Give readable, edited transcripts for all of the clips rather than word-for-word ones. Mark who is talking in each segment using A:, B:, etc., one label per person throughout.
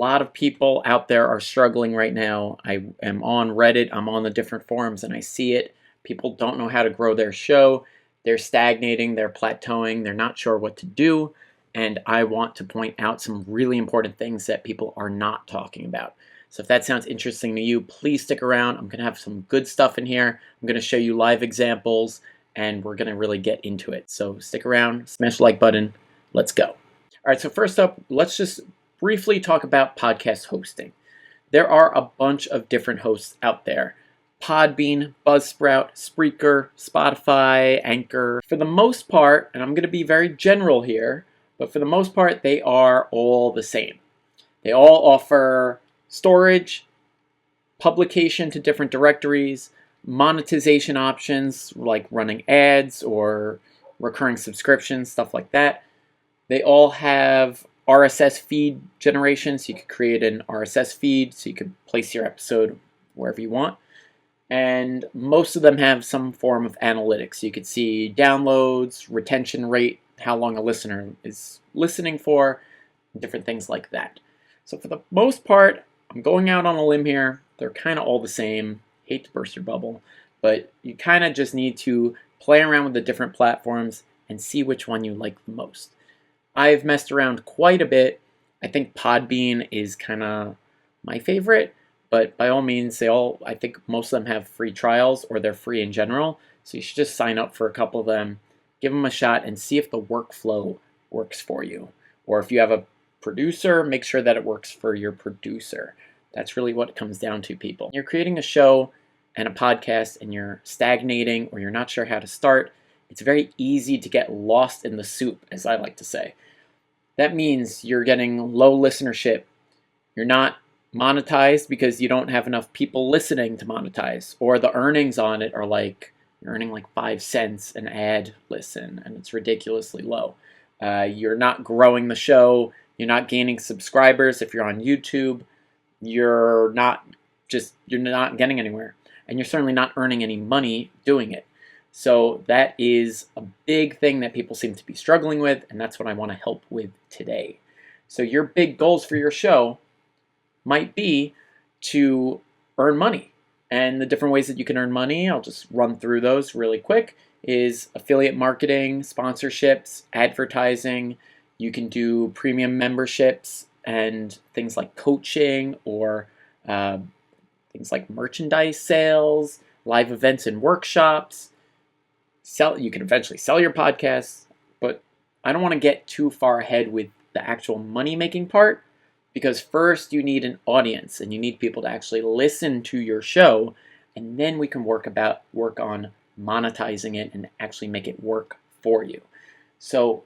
A: lot of people out there are struggling right now. I am on Reddit, I'm on the different forums, and I see it. People don't know how to grow their show. They're stagnating, they're plateauing, they're not sure what to do. And I want to point out some really important things that people are not talking about. So if that sounds interesting to you, please stick around. I'm going to have some good stuff in here. I'm going to show you live examples, and we're going to really get into it. So stick around, smash the like button. Let's go. All right, so first up, let's just briefly talk about podcast hosting. There are a bunch of different hosts out there. Podbean, Buzzsprout, Spreaker, Spotify, Anchor. For the most part, and I'm going to be very general here, but for the most part, they are all the same. They all offer storage, publication to different directories, monetization options like running ads or recurring subscriptions, stuff like that. They all have RSS feed generation, so you could create an RSS feed so you could place your episode wherever you want. And most of them have some form of analytics. You could see downloads, retention rate, how long a listener is listening for, different things like that. So for the most part, I'm going out on a limb here. They're kind of all the same. Hate to burst your bubble, but you kind of just need to play around with the different platforms and see which one you like the most. I've messed around quite a bit. I think Podbean is kind of my favorite. But by all means, I think most of them have free trials or they're free in general. So you should just sign up for a couple of them, give them a shot, and see if the workflow works for you. Or if you have a producer, make sure that it works for your producer. That's really what it comes down to, people. You're creating a show and a podcast and you're stagnating or you're not sure how to start. It's very easy to get lost in the soup, as I like to say. That means you're getting low listenership. You're not monetized because you don't have enough people listening to monetize, or the earnings on it are like you're earning like 5 cents an ad listen, and it's ridiculously low. You're not growing the show. You're not gaining subscribers. If you're on YouTube, you're not getting anywhere, and you're certainly not earning any money doing it. So that is a big thing that people seem to be struggling with, and that's what I want to help with today. So your big goals for your show might be to earn money. And the different ways that you can earn money, I'll just run through those really quick, is affiliate marketing, sponsorships, advertising. You can do premium memberships and things like coaching or things like merchandise sales, live events and workshops. You can eventually sell your podcasts, but I don't want to get too far ahead with the actual money-making part, because first you need an audience and you need people to actually listen to your show, and then we can work on monetizing it and actually make it work for you. So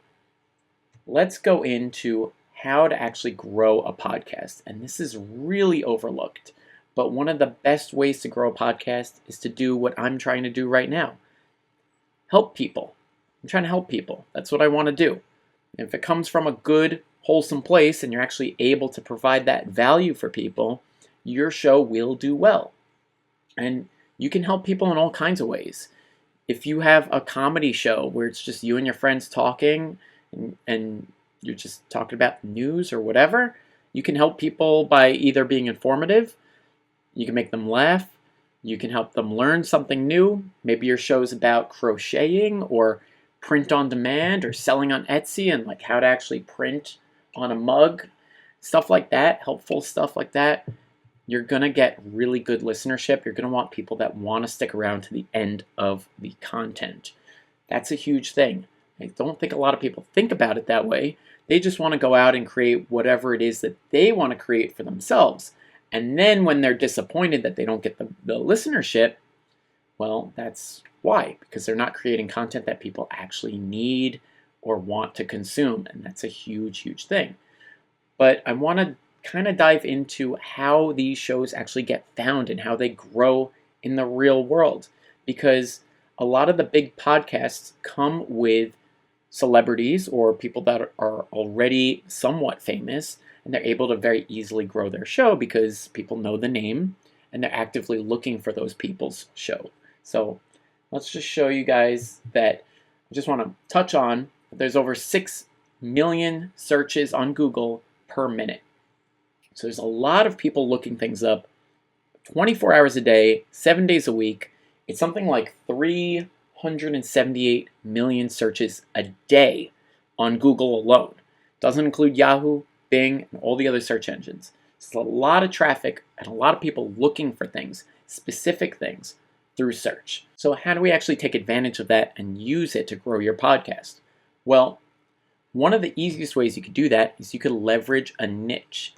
A: let's go into how to actually grow a podcast. And this is really overlooked, but one of the best ways to grow a podcast is to do what I'm trying to do right now. Help people. I'm trying to help people. That's what I want to do. And if it comes from a good, wholesome place and you're actually able to provide that value for people, your show will do well. And you can help people in all kinds of ways. If you have a comedy show where it's just you and your friends talking and you're just talking about news or whatever, you can help people by either being informative, you can make them laugh, you can help them learn something new. Maybe your show is about crocheting or print on demand or selling on Etsy and like how to actually print on a mug, stuff like that, helpful stuff like that. You're going to get really good listenership. You're going to want people that want to stick around to the end of the content. That's a huge thing. I don't think a lot of people think about it that way. They just want to go out and create whatever it is that they want to create for themselves. And then when they're disappointed that they don't get the listenership, well, that's why. Because they're not creating content that people actually need or want to consume. And that's a huge, huge thing. But I want to kind of dive into how these shows actually get found and how they grow in the real world. Because a lot of the big podcasts come with celebrities or people that are already somewhat famous, and they're able to very easily grow their show because people know the name and they're actively looking for those people's show. So let's just show you guys that I just want to touch on there's over 6 million searches on Google per minute. So there's a lot of people looking things up 24 hours a day, 7 days a week. It's something like 378 million searches a day on Google alone. Doesn't include Yahoo, Bing, and all the other search engines. It's a lot of traffic and a lot of people looking for things, specific things, through search. So how do we actually take advantage of that and use it to grow your podcast? Well, one of the easiest ways you could do that is you could leverage a niche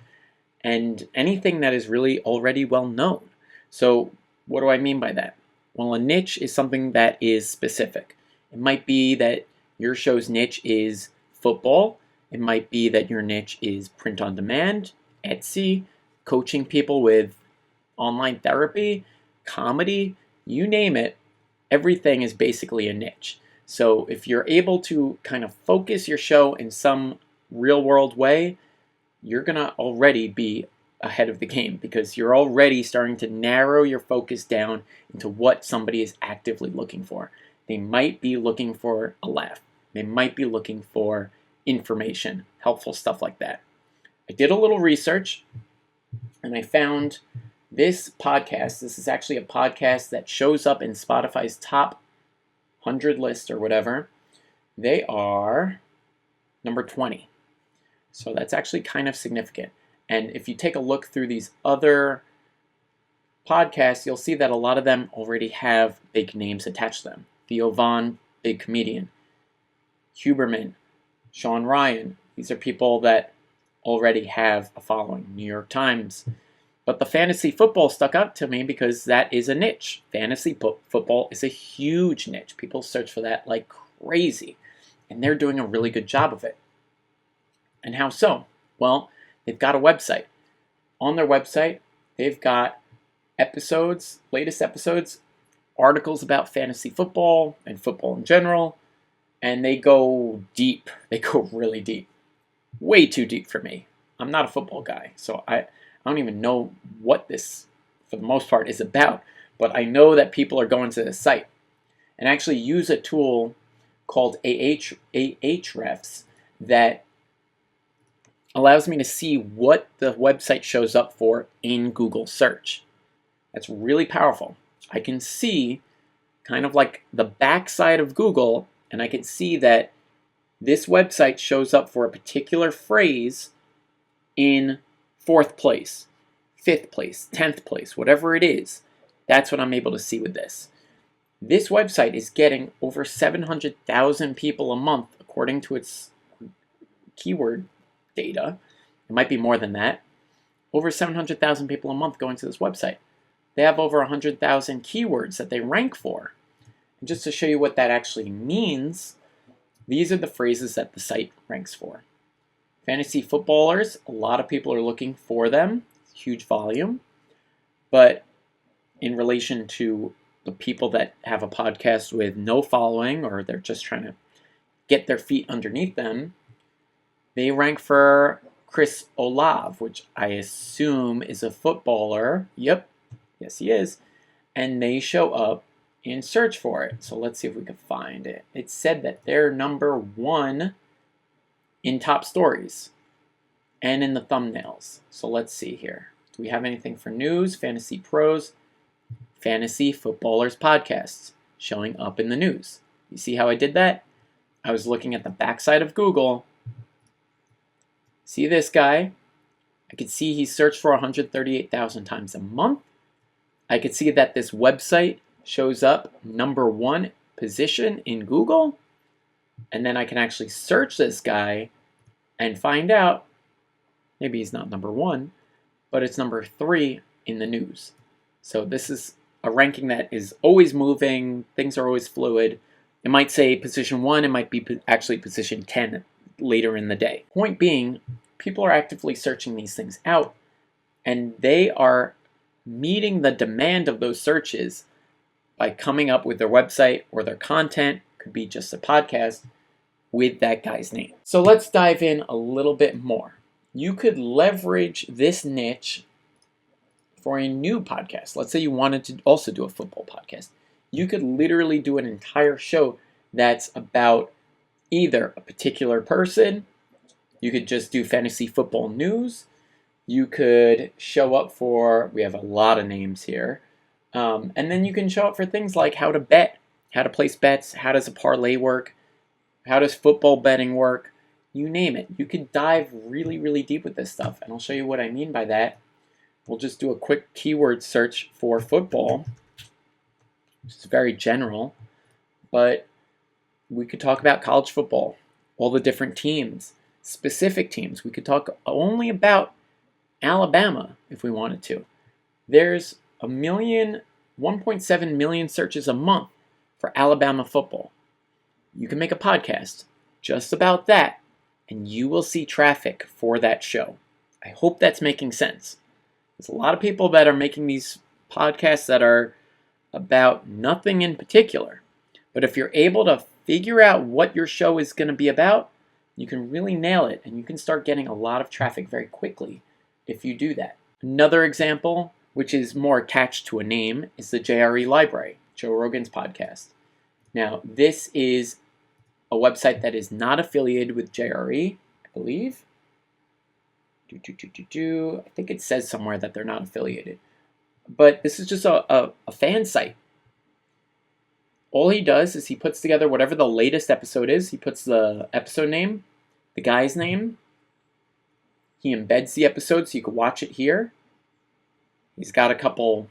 A: and anything that is really already well known. So what do I mean by that? Well, a niche is something that is specific. It might be that your show's niche is football. It might be that your niche is print on demand, Etsy, coaching people with online therapy, comedy, you name it. Everything is basically a niche. So if you're able to kind of focus your show in some real world way, you're going to already be ahead of the game because you're already starting to narrow your focus down into what somebody is actively looking for. They might be looking for a laugh. They might be looking for information, helpful stuff like that. I did a little research and I found this podcast. This is actually a podcast that shows up in Spotify's top 100 list or whatever. They are number 20. So that's actually kind of significant. And if you take a look through these other podcasts, you'll see that a lot of them already have big names attached to them. Theo Von, big comedian. Huberman, Sean Ryan. These are people that already have a following. New York Times. But the fantasy football stuck out to me because that is a niche. Fantasy football is a huge niche. People search for that like crazy. And they're doing a really good job of it. And how so? Well, they've got a website. On their website, they've got episodes, latest episodes, articles about fantasy football and football in general. And they go deep. They go really deep. Way too deep for me. I'm not a football guy, so I don't even know what this, for the most part, is about. But I know that people are going to the site and actually use a tool called Ahrefs that allows me to see what the website shows up for in Google search. That's really powerful. I can see kind of like the backside of Google, and I can see that this website shows up for a particular phrase in 4th place, 5th place, 10th place, whatever it is. That's what I'm able to see with this. This website is getting over 700,000 people a month according to its keyword data. It might be more than that. Over 700,000 people a month going to this website. They have over 100,000 keywords that they rank for. And just to show you what that actually means, these are the phrases that the site ranks for. Fantasy footballers, a lot of people are looking for them. Huge volume. But in relation to the people that have a podcast with no following or they're just trying to get their feet underneath them, they rank for Chris Olave, which I assume is a footballer. Yep, yes he is. And they show up in search for it. So let's see if we can find it. It said that they're number 1 in top stories and in the thumbnails. So let's see here. Do we have anything for news? Fantasy pros, fantasy footballers podcasts showing up in the news. You see how I did that? I was looking at the backside of Google. See this guy? I could see he searched for 138,000 times a month. I could see that this website shows up number 1 position in Google. And then I can actually search this guy and find out, maybe he's not number 1, but it's number 3 in the news. So this is a ranking that is always moving. Things are always fluid. It might say position 1, it might be actually position 10 later in the day. Point being, people are actively searching these things out, and they are meeting the demand of those searches by coming up with their website or their content, could be just a podcast, with that guy's name. So let's dive in a little bit more. You could leverage this niche for a new podcast. Let's say you wanted to also do a football podcast. You could literally do an entire show that's about either a particular person. You could just do fantasy football news. You could show up for, we have a lot of names here, and then you can show up for things like how to bet, how to place bets, how does a parlay work, how does football betting work, you name it. You could dive really, really deep with this stuff, and I'll show you what I mean by that. We'll just do a quick keyword search for football, which is very general, but we could talk about college football, all the different teams, specific teams. We could talk only about Alabama if we wanted to. There's 1.7 million searches a month for Alabama football. You can make a podcast just about that, and you will see traffic for that show. I hope that's making sense. There's a lot of people that are making these podcasts that are about nothing in particular. But if you're able to figure out what your show is going to be about, you can really nail it, and you can start getting a lot of traffic very quickly if you do that. Another example, which is more attached to a name, is the JRE Library, Joe Rogan's podcast. Now, this is a website that is not affiliated with JRE, I believe. I think it says somewhere that they're not affiliated. But this is just a fan site. All he does is he puts together whatever the latest episode is. He puts the episode name, the guy's name. He embeds the episode so you can watch it here. He's got a couple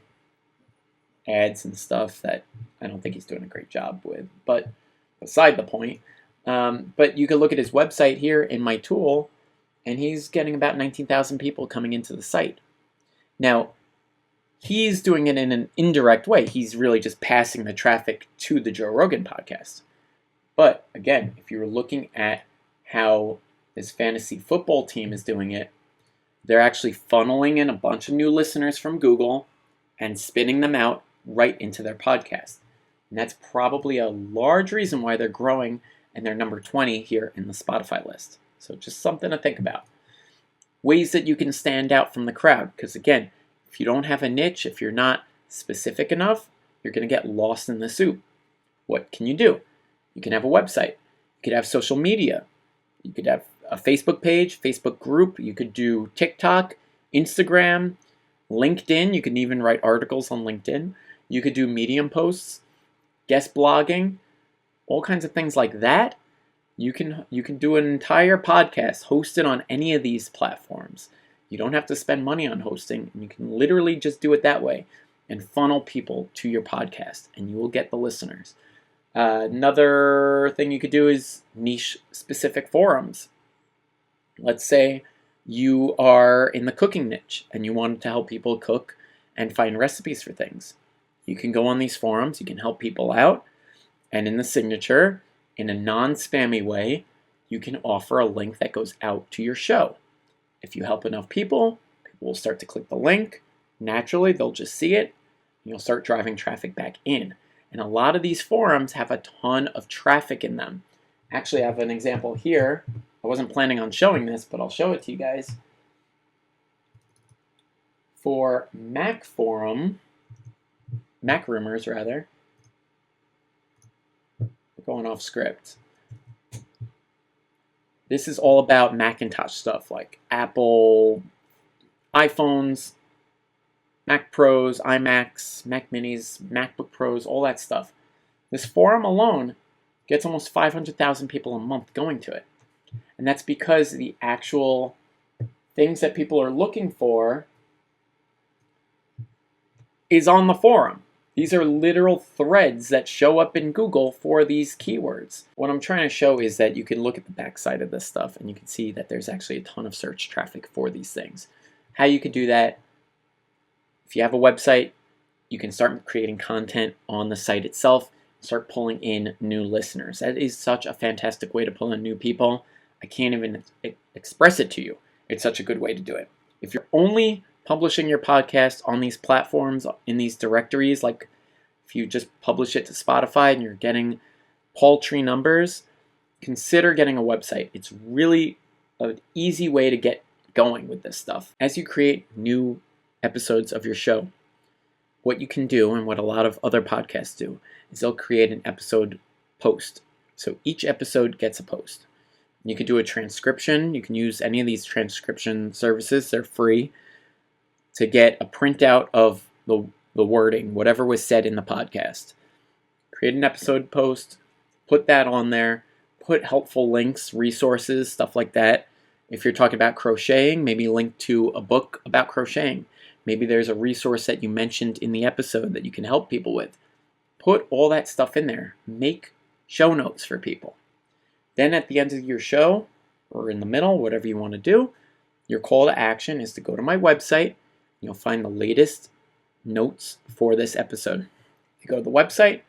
A: ads and stuff that I don't think he's doing a great job with, but beside the point. But you can look at his website here in my tool, and he's getting about 19,000 people coming into the site. Now, he's doing it in an indirect way. He's really just passing the traffic to the Joe Rogan podcast. But again, if you're looking at how this fantasy football team is doing it, they're actually funneling in a bunch of new listeners from Google and spitting them out right into their podcast. And that's probably a large reason why they're growing and they're number 20 here in the Spotify list. So just something to think about. Ways that you can stand out from the crowd. Because again, if you don't have a niche, if you're not specific enough, you're going to get lost in the soup. What can you do? You can have a website. You could have social media. You could have a Facebook page, Facebook group. You could do TikTok, Instagram, LinkedIn. You can even write articles on LinkedIn. You could do Medium posts, guest blogging, all kinds of things like that. You can do an entire podcast hosted on any of these platforms. You don't have to spend money on hosting, and you can literally just do it that way and funnel people to your podcast, and you will get the listeners. Another thing you could do is niche-specific forums. Let's say you are in the cooking niche, and you want to help people cook and find recipes for things. You can go on these forums, you can help people out, and in the signature, in a non-spammy way, you can offer a link that goes out to your show. If you help enough people, people will start to click the link. Naturally, they'll just see it, and you'll start driving traffic back in. And a lot of these forums have a ton of traffic in them. Actually, I have an example here. I wasn't planning on showing this, but I'll show it to you guys. For Mac Rumors rather, we're going off script. This is all about Macintosh stuff like Apple, iPhones, Mac Pros, iMacs, Mac Minis, MacBook Pros, all that stuff. This forum alone gets almost 500,000 people a month going to it. And that's because the actual things that people are looking for is on the forum. These are literal threads that show up in Google for these keywords. What I'm trying to show is that you can look at the backside of this stuff and you can see that there's actually a ton of search traffic for these things. How you could do that, if you have a website, you can start creating content on the site itself, start pulling in new listeners. That is such a fantastic way to pull in new people. I can't even express it to you. It's such a good way to do it. If you're only publishing your podcast on these platforms, in these directories, like if you just publish it to Spotify and you're getting paltry numbers, consider getting a website. It's really an easy way to get going with this stuff. As you create new episodes of your show, what you can do, and what a lot of other podcasts do, is they'll create an episode post. So each episode gets a post. You could do a transcription. You can use any of these transcription services. They're free to get a printout of the wording, whatever was said in the podcast. Create an episode post, put that on there, put helpful links, resources, stuff like that. If you're talking about crocheting, maybe link to a book about crocheting. Maybe there's a resource that you mentioned in the episode that you can help people with. Put all that stuff in there. Make show notes for people. Then at the end of your show, or in the middle, whatever you want to do, your call to action is to go to my website. You'll find the latest notes for this episode. You go to the website,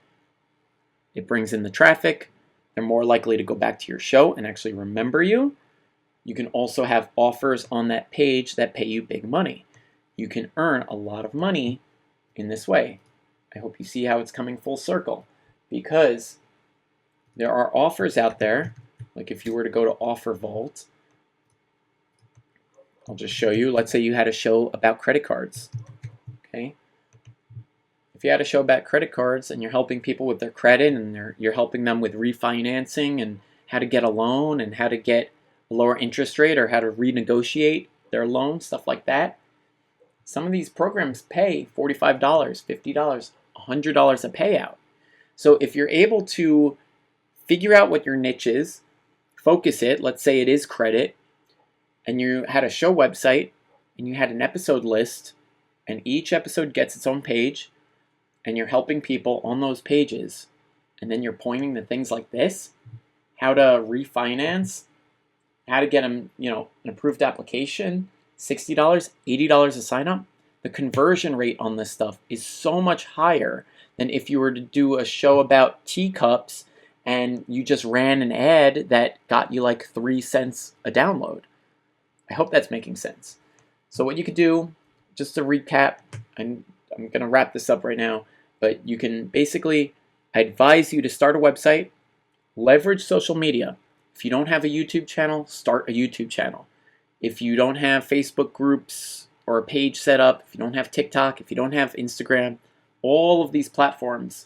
A: it brings in the traffic. They're more likely to go back to your show and actually remember you. You can also have offers on that page that pay you big money. You can earn a lot of money in this way. I hope you see how it's coming full circle, because there are offers out there. Like if you were to go to Offer Vault, I'll just show you. Let's say you had a show about credit cards. Okay. If you had a show about credit cards and you're helping people with their credit and you're helping them with refinancing and how to get a loan and how to get a lower interest rate or how to renegotiate their loan, stuff like that. Some of these programs pay $45, $50, $100 a payout. So if you're able to figure out what your niche is, focus it, let's say it is credit, and you had a show website and you had an episode list, and each episode gets its own page, and you're helping people on those pages, and then you're pointing to things like this, how to refinance, how to get them, an approved application, $60, $80 a sign up. The conversion rate on this stuff is so much higher than if you were to do a show about teacups and you just ran an ad that got you like 3 cents a download. I hope that's making sense. So what you could do, just to recap, and I'm going to wrap this up right now, but you can basically, I advise you to start a website, leverage social media. If you don't have a YouTube channel, start a YouTube channel. If you don't have Facebook groups or a page set up, if you don't have TikTok, if you don't have Instagram, all of these platforms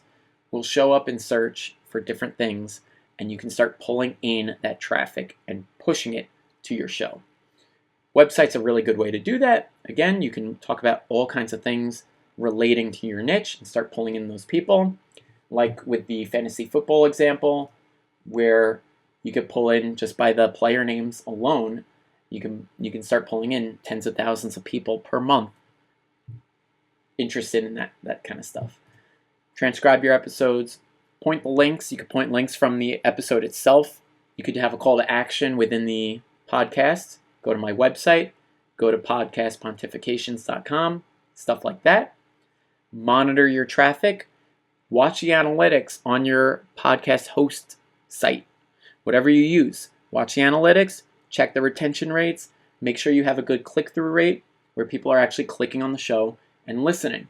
A: will show up in search for different things, and you can start pulling in that traffic and pushing it to your show. Website's a really good way to do that. Again, you can talk about all kinds of things relating to your niche and start pulling in those people. Like with the fantasy football example, where you could pull in just by the player names alone, you can start pulling in tens of thousands of people per month interested in that kind of stuff. Transcribe your episodes, point the links. You could point links from the episode itself. You could have a call to action within the podcast. Go to my website, go to podcastpontifications.com, stuff like that. Monitor your traffic. Watch the analytics on your podcast host site. Whatever you use, watch the analytics, check the retention rates, make sure you have a good click-through rate where people are actually clicking on the show and listening.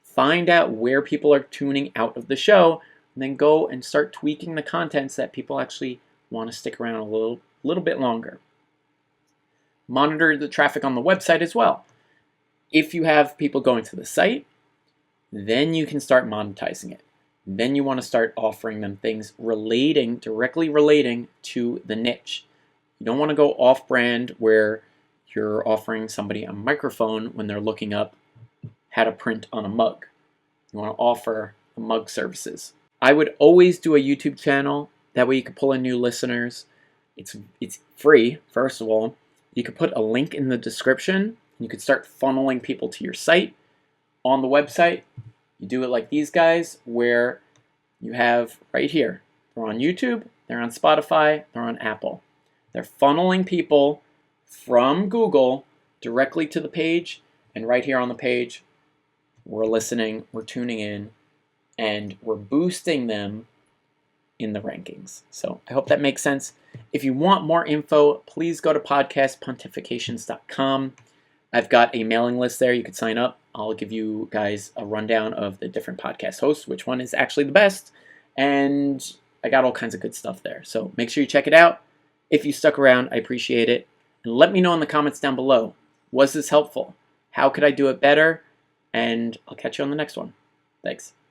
A: Find out where people are tuning out of the show, and then go and start tweaking the content so that people actually want to stick around a little bit longer. Monitor the traffic on the website as well. If you have people going to the site, then you can start monetizing it. Then you want to start offering them things directly relating to the niche. You don't want to go off-brand where you're offering somebody a microphone when they're looking up how to print on a mug. You want to offer the mug services. I would always do a YouTube channel. That way you can pull in new listeners. It's free, first of all. You could put a link in the description. You could start funneling people to your site. On the website, you do it like these guys, where you have right here. They're on YouTube, they're on Spotify, they're on Apple. They're funneling people from Google directly to the page, and right here on the page, we're listening, we're tuning in, and we're boosting them in the rankings. So I hope that makes sense. If you want more info, please go to podcastpontifications.com. I've got a mailing list there. You could sign up. I'll give you guys a rundown of the different podcast hosts, which one is actually the best, and I got all kinds of good stuff there. So make sure you check it out. If you stuck around, I appreciate it. And let me know in the comments down below, was this helpful? How could I do it better? And I'll catch you on the next one. Thanks.